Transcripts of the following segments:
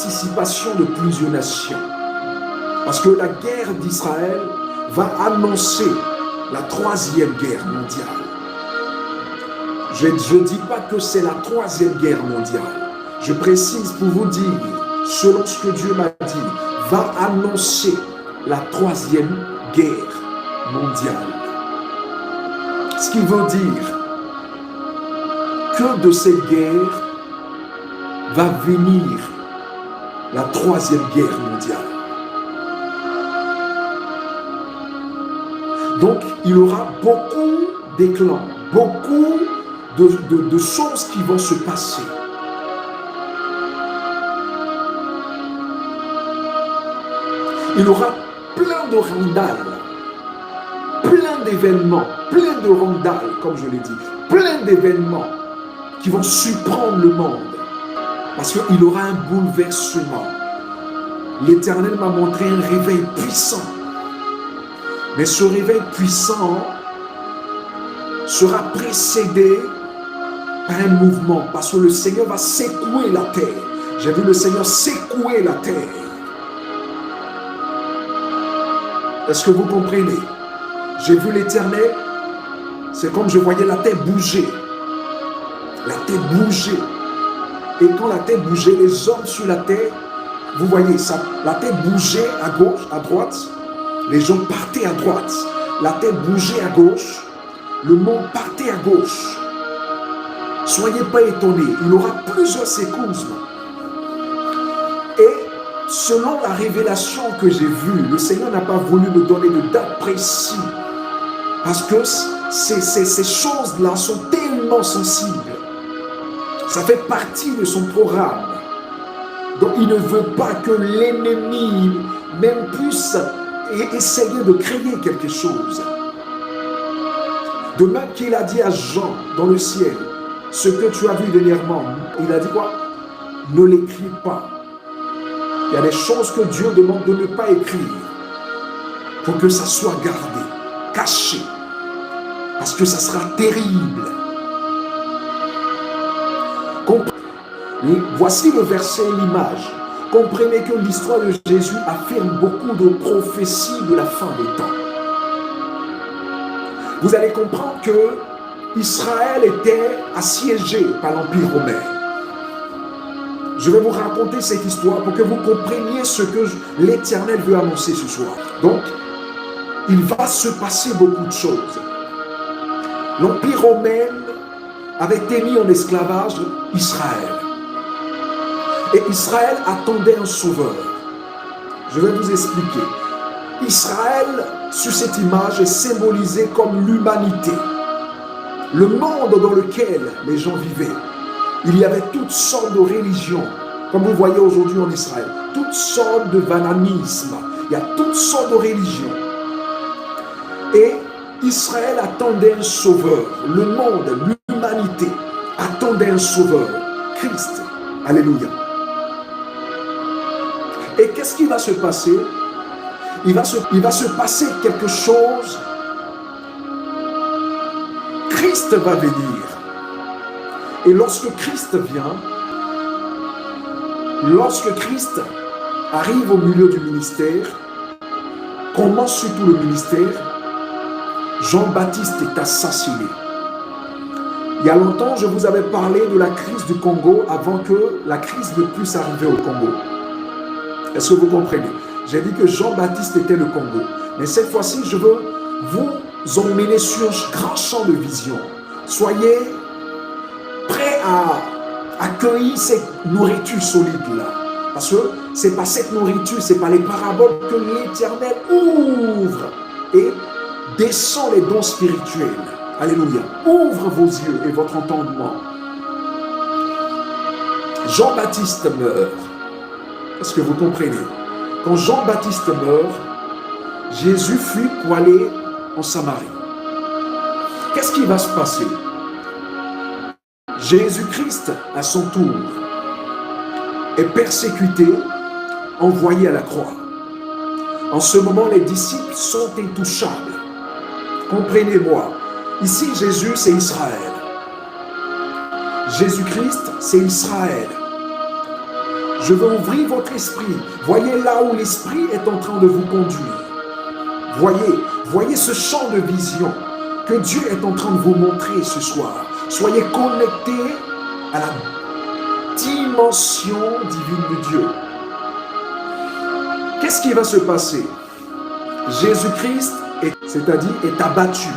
participation de plusieurs nations. Parce que la guerre d'Israël va annoncer la troisième guerre mondiale. Je ne dis pas que c'est la troisième guerre mondiale. Je précise pour vous dire, selon ce que Dieu m'a dit, va annoncer la troisième guerre mondiale. Ce qui veut dire que de cette guerre va venir la troisième guerre mondiale. Donc, il y aura beaucoup d'éclats, beaucoup de choses qui vont se passer. Il y aura plein de randales, plein d'événements, plein de randales, comme je l'ai dit, plein d'événements qui vont surprendre le monde. Parce qu'il y aura un bouleversement. L'Éternel m'a montré un réveil puissant. Mais ce réveil puissant sera précédé par un mouvement. Parce que le Seigneur va secouer la terre. J'ai vu le Seigneur secouer la terre. Est-ce que vous comprenez? J'ai vu l'Éternel, c'est comme je voyais la terre bouger. La terre bouger. Et quand la terre bougeait, les hommes sur la terre, vous voyez ça, la terre bougeait à gauche, à droite, les gens partaient à droite. La terre bougeait à gauche, le monde partait à gauche. Soyez pas étonnés, il y aura plusieurs secousses. Et selon la révélation que j'ai vue, le Seigneur n'a pas voulu me donner de date précise. Parce que ces choses-là sont tellement sensibles. Ça fait partie de son programme. Donc il ne veut pas que l'ennemi même puisse essayer de créer quelque chose. De même qu'il a dit à Jean dans le ciel, ce que tu as vu dernièrement, il a dit quoi? Ne l'écris pas. Il y a des choses que Dieu demande de ne pas écrire pour que ça soit gardé, caché, parce que ça sera terrible. Voici le verset et l'image. Comprenez que l'histoire de Jésus affirme beaucoup de prophéties de la fin des temps. Vous allez comprendre que Israël était assiégé par l'Empire romain. Je vais vous raconter cette histoire pour que vous compreniez ce que l'Éternel veut annoncer ce soir. Donc, il va se passer beaucoup de choses. L'Empire romain avait mis en esclavage Israël. Et Israël attendait un sauveur. Je vais vous expliquer. Israël, sur cette image, est symbolisé comme l'humanité. Le monde dans lequel les gens vivaient. Il y avait toutes sortes de religions, comme vous voyez aujourd'hui en Israël. Toutes sortes de vananisme. Il y a toutes sortes de religions. Et Israël attendait un sauveur. Le monde, l'humanité, attendait un sauveur. Christ. Alléluia. Et qu'est-ce qui va se passer? Il va se passer quelque chose. Christ va venir. Et lorsque Christ vient, lorsque Christ arrive au milieu du ministère, commence surtout le ministère, Jean-Baptiste est assassiné. Il y a longtemps, je vous avais parlé de la crise du Congo avant que la crise ne puisse arriver au Congo. Est-ce que vous comprenez? J'ai dit que Jean-Baptiste était le Congo. Mais cette fois-ci, je veux vous emmener sur un grand champ de vision. Soyez prêts à accueillir cette nourriture solide-là. Parce que ce n'est pas cette nourriture, ce n'est pas les paraboles que l'Éternel ouvre et descend les dons spirituels. Alléluia. Ouvre vos yeux et votre entendement. Jean-Baptiste meurt. Est-ce que vous comprenez? Quand Jean-Baptiste meurt, Jésus fuit pour aller en Samarie. Qu'est-ce qui va se passer? Jésus-Christ, à son tour, est persécuté, envoyé à la croix. En ce moment, les disciples sont intouchables. Comprenez-moi. Ici, Jésus, c'est Israël. Jésus-Christ, c'est Israël. Je veux ouvrir votre esprit. Voyez là où l'esprit est en train de vous conduire. Voyez ce champ de vision que Dieu est en train de vous montrer ce soir. Soyez connectés à la dimension divine de Dieu. Qu'est-ce qui va se passer? Jésus-Christ, est abattu.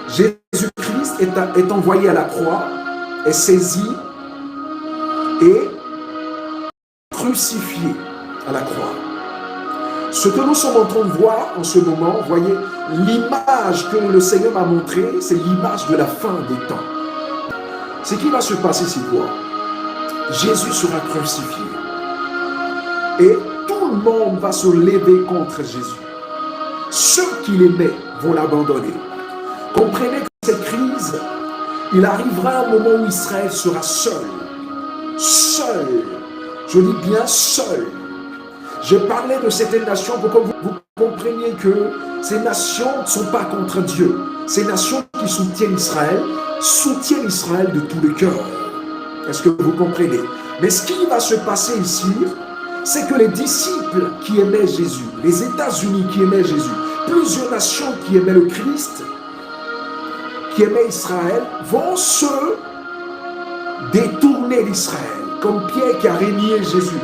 Jésus-Christ est envoyé à la croix, est saisi et crucifié à la croix. Ce que nous sommes en train de voir en ce moment, voyez, l'image que le Seigneur m'a montrée, c'est l'image de la fin des temps. Ce qui va se passer, c'est quoi? Jésus sera crucifié. Et tout le monde va se lever contre Jésus. Ceux qui l'aimaient vont l'abandonner. Comprenez que cette crise, il arrivera un moment où Israël sera seul. Seul. Je dis bien seul. Je parlais de certaines nations pour que vous compreniez que ces nations ne sont pas contre Dieu. Ces nations qui soutiennent Israël de tout le cœur. Est-ce que vous comprenez? Mais ce qui va se passer ici, c'est que les disciples qui aimaient Jésus, les États-Unis qui aimaient Jésus, plusieurs nations qui aimaient le Christ, qui aimaient Israël, vont se détourner d'Israël, comme Pierre qui a renié Jésus.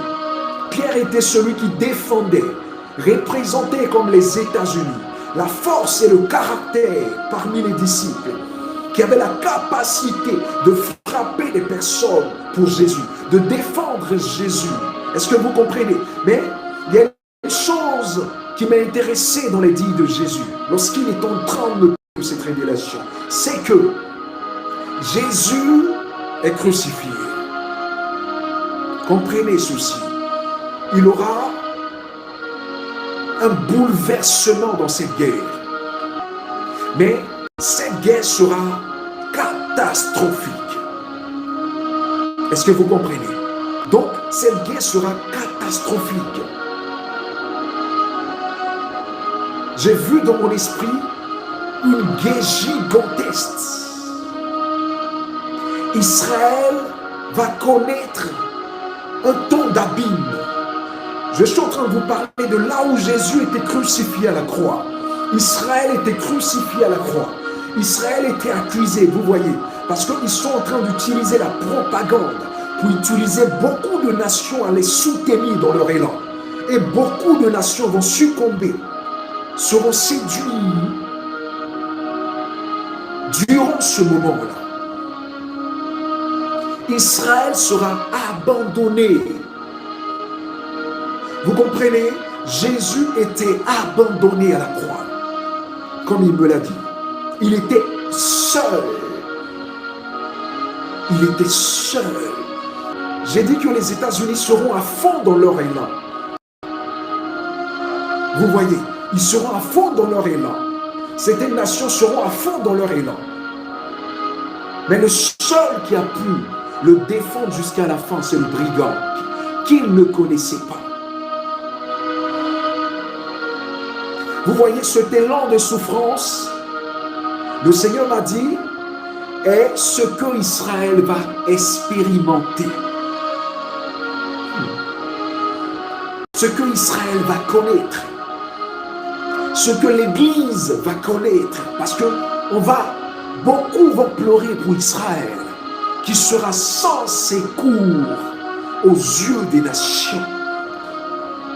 Pierre était celui qui défendait, représentait comme les États-Unis, la force et le caractère parmi les disciples, qui avait la capacité de frapper les personnes pour Jésus, de défendre Jésus. Est-ce que vous comprenez? Mais il y a une chose qui m'a intéressé dans les dires de Jésus, lorsqu'il est en train de cette révélation, c'est que Jésus est crucifié. Comprenez ceci. Il aura un bouleversement dans cette guerre. Mais cette guerre sera catastrophique. Est-ce que vous comprenez? Donc, cette guerre sera catastrophique. J'ai vu dans mon esprit une guerre gigantesque. Israël va connaître un temps d'abîme. Je suis en train de vous parler de là où Jésus était crucifié à la croix. Israël était crucifié à la croix. Israël était accusé, vous voyez, parce qu'ils sont en train d'utiliser la propagande pour utiliser beaucoup de nations à les soutenir dans leur élan. Et beaucoup de nations vont succomber, seront séduits durant ce moment-là. Israël sera abandonné. Vous comprenez? Jésus était abandonné à la croix, comme il me l'a dit. Il était seul. Il était seul. J'ai dit que les États-Unis seront à fond dans leur élan. Vous voyez, ils seront à fond dans leur élan. Certaines nations seront à fond dans leur élan. Mais le seul qui a pu le défendre jusqu'à la fin, c'est le brigand qu'il ne connaissait pas. Vous voyez cet élan de souffrance, le Seigneur m'a dit, est ce que Israël va expérimenter. Ce que Israël va connaître. Ce que l'Église va connaître. Parce que beaucoup vont pleurer pour Israël, qui sera sans secours aux yeux des nations.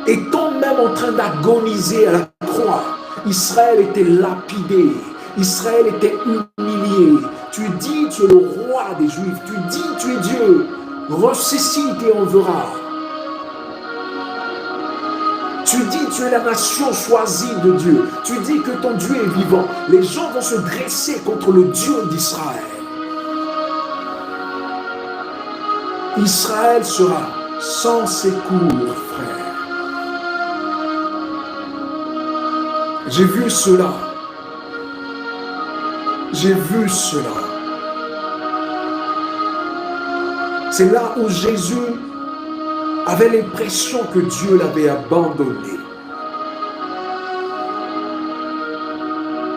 Étant même en train d'agoniser à la croix, Israël était lapidé, Israël était humilié. Tu dis, tu es le roi des Juifs, tu dis, tu es Dieu, ressuscite et on verra. Tu dis, tu es la nation choisie de Dieu, tu dis que ton Dieu est vivant. Les gens vont se dresser contre le Dieu d'Israël. Israël sera sans secours, frère. J'ai vu cela. J'ai vu cela. C'est là où Jésus avait l'impression que Dieu l'avait abandonné.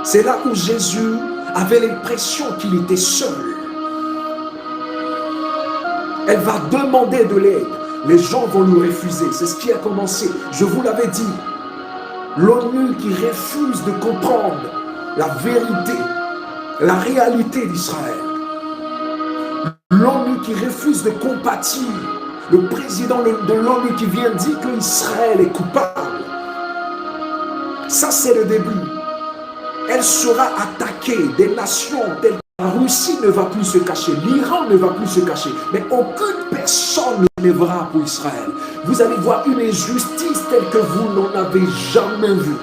C'est là où Jésus avait l'impression qu'il était seul. Elle va demander de l'aide. Les gens vont lui refuser. C'est ce qui a commencé. Je vous l'avais dit. L'ONU qui refuse de comprendre la vérité, la réalité d'Israël. L'ONU qui refuse de compatir. Le président de l'ONU qui vient dire qu'Israël est coupable. Ça, c'est le début. Elle sera attaquée des nations telles que la Russie ne va plus se cacher, l'Iran ne va plus se cacher, mais aucune personne ne lèvera pour Israël. Vous allez voir une injustice telle que vous n'en avez jamais vue.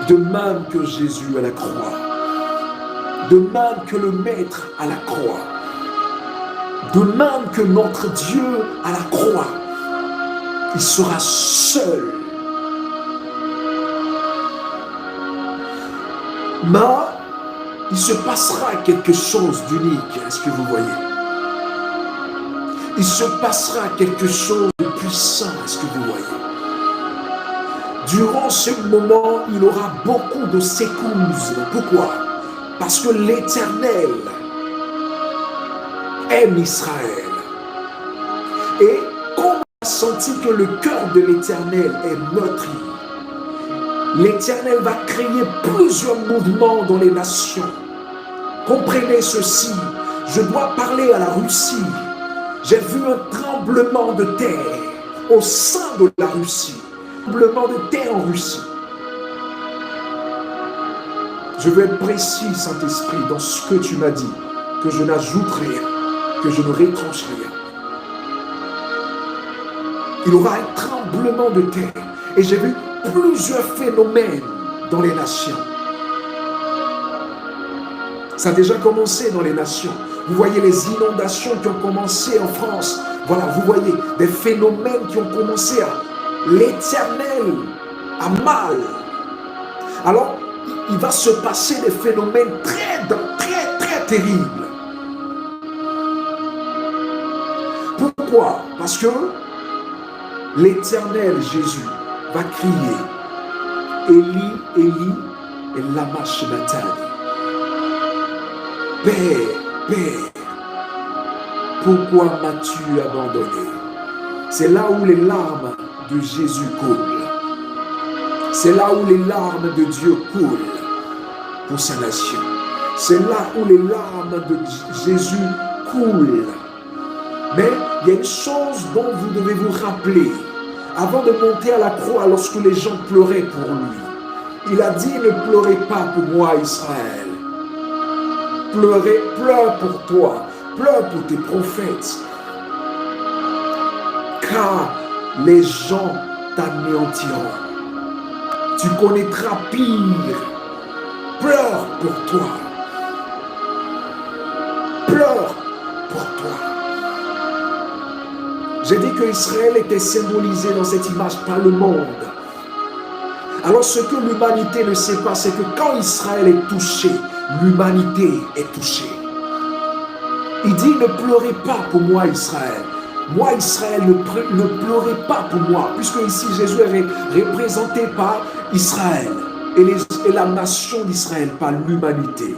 De même que Jésus à la croix, de même que le Maître à la croix, de même que notre Dieu à la croix, il sera seul. Mais il se passera quelque chose d'unique. Est-ce que vous voyez? Il se passera quelque chose de puissant. Est-ce que vous voyez? Durant ce moment, il aura beaucoup de secousses. Pourquoi? Parce que l'Éternel aime Israël. Et comme on a senti que le cœur de l'Éternel est meurtri, l'Éternel va créer plusieurs mouvements dans les nations. Comprenez ceci, je dois parler à la Russie. J'ai vu un tremblement de terre au sein de la Russie. Un tremblement de terre en Russie. Je veux être précis, Saint-Esprit, dans ce que tu m'as dit, que je n'ajoute rien, que je ne retranche rien. Il y aura un tremblement de terre. Et j'ai vu plusieurs phénomènes dans les nations. Ça a déjà commencé dans les nations. Vous voyez les inondations qui ont commencé en France. Voilà, vous voyez des phénomènes qui ont commencé à l'Éternel a mal. Alors, il va se passer des phénomènes très terribles. Pourquoi? Parce que l'Éternel Jésus va crier Élie, Élie, et lama sabachthani. Père, Père, pourquoi m'as-tu abandonné? C'est là où les larmes de Jésus coulent. C'est là où les larmes de Dieu coulent pour sa nation. C'est là où les larmes de Jésus coulent. Mais il y a une chose dont vous devez vous rappeler. Avant de monter à la croix, lorsque les gens pleuraient pour lui, il a dit, ne pleurez pas pour moi, Israël. Pleure pour toi, pleure pour tes prophètes. Car les gens t'anéantiront. Tu connaîtras pire. Pleure pour toi. Pleure pour toi. J'ai dit que Israël était symbolisé dans cette image par le monde. Alors ce que l'humanité ne sait pas, c'est que quand Israël est touché, l'humanité est touchée. Il dit, ne pleurez pas pour moi, Israël. Moi, Israël, ne pleurez pas pour moi. Puisque ici, Jésus est représenté par Israël et la nation d'Israël, par l'humanité.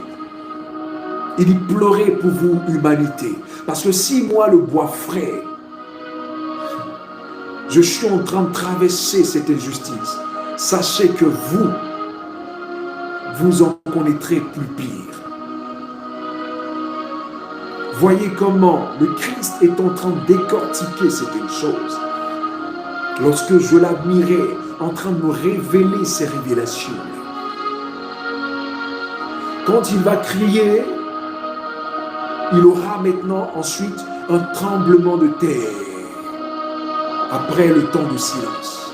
Il dit, pleurez pour vous, humanité. Parce que si moi, le bois frais, je suis en train de traverser cette injustice, sachez que vous en connaîtrez plus pire. Voyez comment le Christ est en train de décortiquer certaines choses. Lorsque je l'admirais en train de me révéler ces révélations. Quand il va crier, il aura maintenant ensuite un tremblement de terre. Après le temps de silence.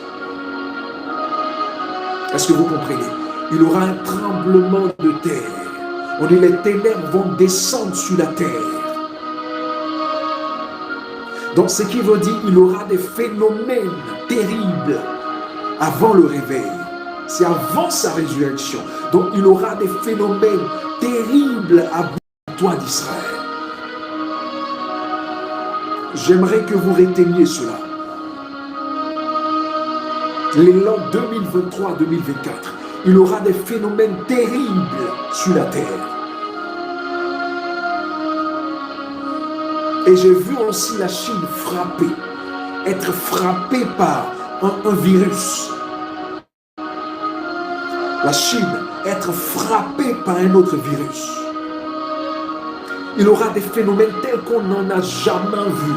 Est-ce que vous comprenez? Il aura un tremblement de terre. On dit les ténèbres vont descendre sur la terre. Donc ce qui veut dire il aura des phénomènes terribles avant le réveil. C'est avant sa résurrection. Donc il aura des phénomènes terribles avant toi d'Israël. J'aimerais que vous reteniez cela. Les l'an 2023-2024, il aura des phénomènes terribles sur la terre. Et j'ai vu aussi la Chine être frappée par un virus. La Chine être frappée par un autre virus. Il y aura des phénomènes tels qu'on n'en a jamais vu.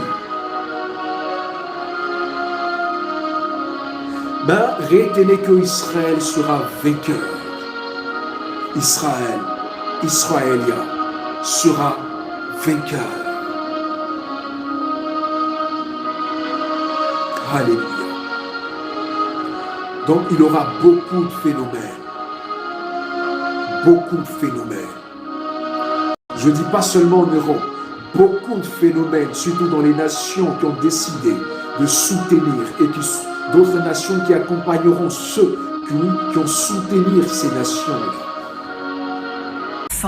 Mais retenez que Israël sera vainqueur. Israélien sera vainqueur. Alléluia. Donc il y aura beaucoup de phénomènes. Beaucoup de phénomènes. Je ne dis pas seulement en Europe. Beaucoup de phénomènes, surtout dans les nations qui ont décidé de soutenir et d'autres nations qui accompagneront ceux qui ont soutenu ces nations-là.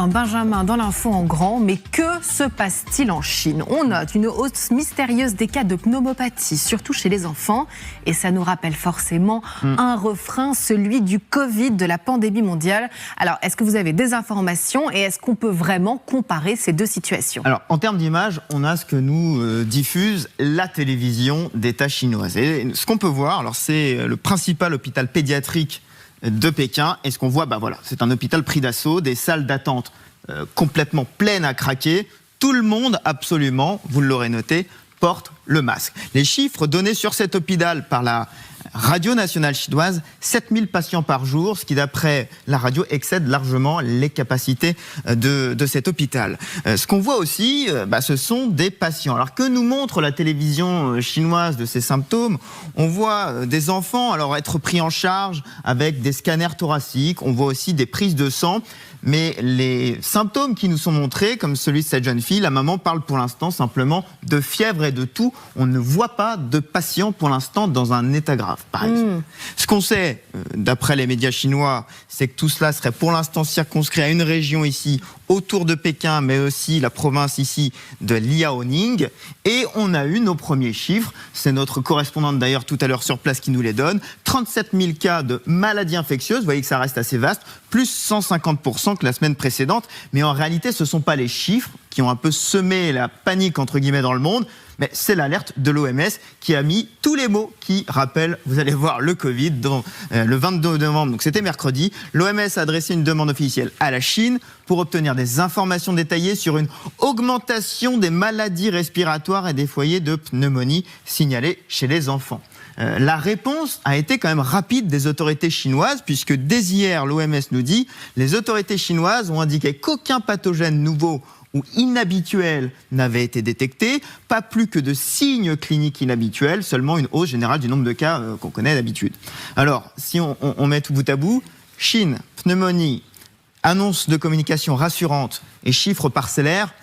Benjamin, dans l'info en grand, mais que se passe-t-il en Chine? On note une hausse mystérieuse des cas de pneumopathie, surtout chez les enfants, et ça nous rappelle forcément un refrain, celui du Covid, de la pandémie mondiale. Alors, est-ce que vous avez des informations et est-ce qu'on peut vraiment comparer ces deux situations? Alors, en termes d'image, on a ce que nous diffuse la télévision d'État chinoise. Et ce qu'on peut voir, alors c'est le principal hôpital pédiatrique de Pékin. Et ce qu'on voit, voilà, c'est un hôpital pris d'assaut, des salles d'attente complètement pleines à craquer. Tout le monde, absolument, vous l'aurez noté, porte le masque. Les chiffres donnés sur cet hôpital par la radio nationale chinoise, 7000 patients par jour, ce qui d'après la radio excède largement les capacités de cet hôpital. Ce qu'on voit aussi, ce sont des patients. Alors que nous montre la télévision chinoise de ces symptômes? On voit des enfants être pris en charge avec des scanners thoraciques, on voit aussi des prises de sang, mais les symptômes qui nous sont montrés, comme celui de cette jeune fille, la maman parle pour l'instant simplement de fièvre et de toux. On ne voit pas de patient pour l'instant dans un état grave, par exemple. Ce qu'on sait, d'après les médias chinois, c'est que tout cela serait pour l'instant circonscrit à une région ici, autour de Pékin, mais aussi la province ici de Liaoning. Et on a eu nos premiers chiffres. C'est notre correspondante d'ailleurs tout à l'heure sur place qui nous les donne. 37 000 cas de maladies infectieuses. Vous voyez que ça reste assez vaste. Plus 150% que la semaine précédente. Mais en réalité, ce ne sont pas les chiffres qui ont un peu semé la panique entre guillemets dans le monde, mais c'est l'alerte de l'OMS qui a mis tous les mots qui rappellent, vous allez voir, le Covid. Le 22 novembre, donc c'était mercredi, l'OMS a adressé une demande officielle à la Chine pour obtenir des informations détaillées sur une augmentation des maladies respiratoires et des foyers de pneumonie signalés chez les enfants. La réponse a été quand même rapide des autorités chinoises, puisque dès hier, l'OMS nous dit, les autorités chinoises ont indiqué qu'aucun pathogène nouveau ou inhabituel n'avait été détecté, pas plus que de signes cliniques inhabituels, seulement une hausse générale du nombre de cas qu'on connaît d'habitude. Alors, si on met tout bout à bout, Chine, pneumonie, annonce de communication rassurante et chiffres parcellaires,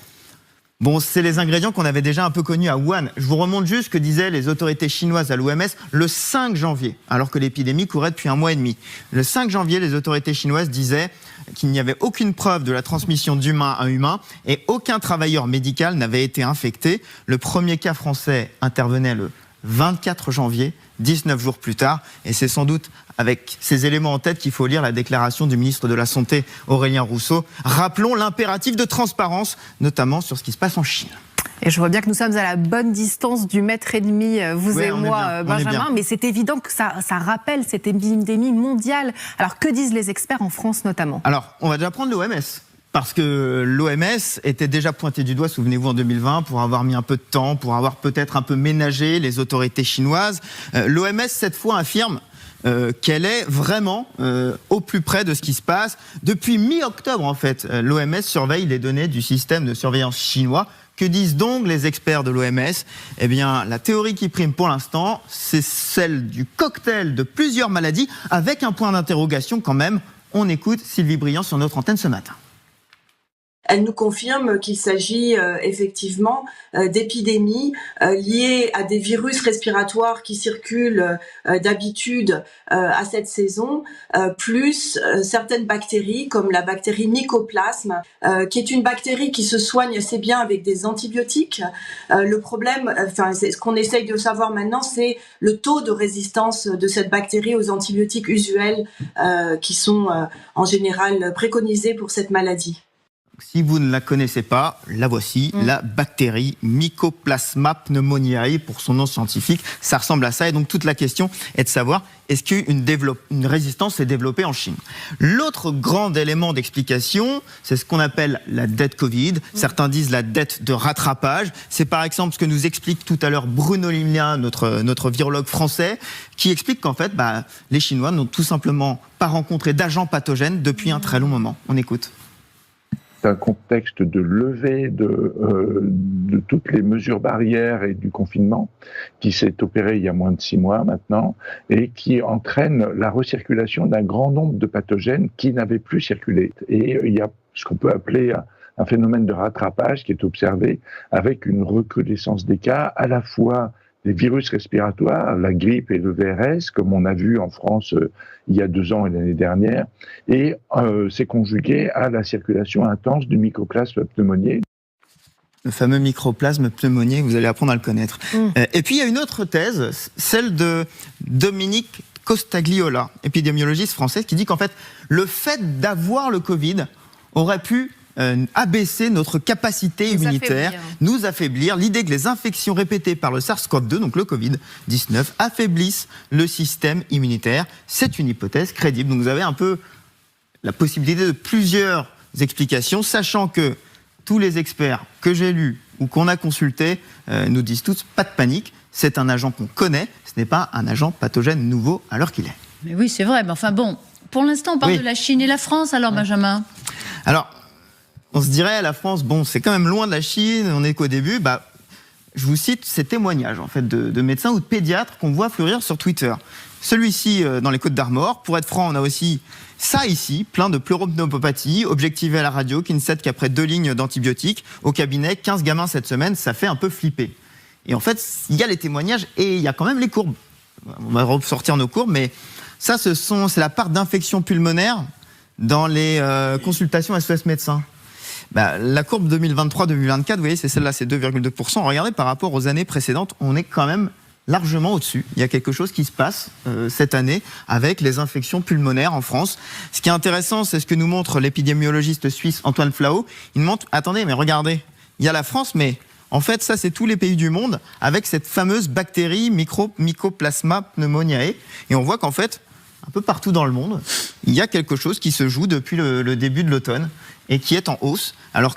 c'est les ingrédients qu'on avait déjà un peu connus à Wuhan. Je vous remonte juste ce que disaient les autorités chinoises à l'OMS le 5 janvier, alors que l'épidémie courait depuis 1 mois et demi. Le 5 janvier, les autorités chinoises disaient qu'il n'y avait aucune preuve de la transmission d'humain à humain et aucun travailleur médical n'avait été infecté. Le premier cas français intervenait le 24 janvier, 19 jours plus tard, et c'est sans doute avec ces éléments en tête qu'il faut lire la déclaration du ministre de la Santé, Aurélien Rousseau. Rappelons l'impératif de transparence, notamment sur ce qui se passe en Chine. Et je vois bien que nous sommes à la bonne distance du mètre et demi, vous et moi, Benjamin, mais c'est évident que ça rappelle cette épidémie mondiale. Alors que disent les experts en France notamment? Alors, on va déjà prendre l'OMS. Parce que l'OMS était déjà pointé du doigt, souvenez-vous, en 2020, pour avoir mis un peu de temps, pour avoir peut-être un peu ménagé les autorités chinoises. L'OMS, cette fois, affirme qu'elle est vraiment au plus près de ce qui se passe. Depuis mi-octobre, en fait, l'OMS surveille les données du système de surveillance chinois. Que disent donc les experts de l'OMS? Eh bien, la théorie qui prime pour l'instant, c'est celle du cocktail de plusieurs maladies, avec un point d'interrogation quand même. On écoute Sylvie Briand sur notre antenne ce matin. Elle nous confirme qu'il s'agit effectivement d'épidémies liées à des virus respiratoires qui circulent d'habitude à cette saison, plus certaines bactéries comme la bactérie mycoplasme, qui est une bactérie qui se soigne assez bien avec des antibiotiques. Le problème, c'est ce qu'on essaye de savoir maintenant, c'est le taux de résistance de cette bactérie aux antibiotiques usuels qui sont en général préconisés pour cette maladie. Si vous ne la connaissez pas, la voici, la bactérie Mycoplasma pneumoniae pour son nom scientifique. Ça ressemble à ça et donc toute la question est de savoir est-ce qu'une résistance s'est développée en Chine. L'autre grand élément d'explication, c'est ce qu'on appelle la dette Covid. Certains disent la dette de rattrapage. C'est par exemple ce que nous explique tout à l'heure Bruno Limia, notre virologue français, qui explique qu'en fait, les Chinois n'ont tout simplement pas rencontré d'agents pathogènes depuis un très long moment. On écoute. C'est un contexte de levée de toutes les mesures barrières et du confinement qui s'est opéré il y a moins de 6 mois maintenant et qui entraîne la recirculation d'un grand nombre de pathogènes qui n'avaient plus circulé. Et il y a ce qu'on peut appeler un phénomène de rattrapage qui est observé avec une recrudescence des cas à la fois des virus respiratoires, la grippe et le VRS, comme on a vu en France il y a 2 ans et l'année dernière, et c'est conjugué à la circulation intense du mycoplasme pneumoniae. Le fameux mycoplasme pneumoniae, vous allez apprendre à le connaître. Et puis il y a une autre thèse, celle de Dominique Costagliola, épidémiologiste française, qui dit qu'en fait, le fait d'avoir le Covid aurait pu abaisser notre capacité immunitaire, nous affaiblir. L'idée que les infections répétées par le SARS-CoV-2, donc le Covid-19, affaiblissent le système immunitaire, c'est une hypothèse crédible. Donc vous avez un peu la possibilité de plusieurs explications, sachant que tous les experts que j'ai lus ou qu'on a consultés nous disent tous, pas de panique, c'est un agent qu'on connaît, ce n'est pas un agent pathogène nouveau à l'heure qu'il est. Mais oui, c'est vrai, mais enfin bon, pour l'instant on parle de la Chine et la France, alors Benjamin. Alors, on se dirait, la France, bon, c'est quand même loin de la Chine, on est qu'au début. Je vous cite ces témoignages en fait, de médecins ou de pédiatres qu'on voit fleurir sur Twitter. Celui-ci, dans les Côtes-d'Armor. Pour être franc, on a aussi ça ici, plein de pleuropneumopathie, objectivé à la radio, qui ne cède qu'après 2 lignes d'antibiotiques. Au cabinet, 15 gamins cette semaine, ça fait un peu flipper. Et en fait, il y a les témoignages et il y a quand même les courbes. On va ressortir nos courbes, mais ça, c'est la part d'infection pulmonaire dans les consultations SOS médecins. La courbe 2023-2024, vous voyez, c'est celle-là, c'est 2,2%. Regardez, par rapport aux années précédentes, on est quand même largement au-dessus. Il y a quelque chose qui se passe cette année avec les infections pulmonaires en France. Ce qui est intéressant, c'est ce que nous montre l'épidémiologiste suisse Antoine Flao. Il montre, attendez, mais regardez, il y a la France, mais en fait, ça, c'est tous les pays du monde avec cette fameuse bactérie Mycoplasma pneumoniae. Et on voit qu'en fait, un peu partout dans le monde, il y a quelque chose qui se joue depuis le début de l'automne et qui est en hausse. Alors,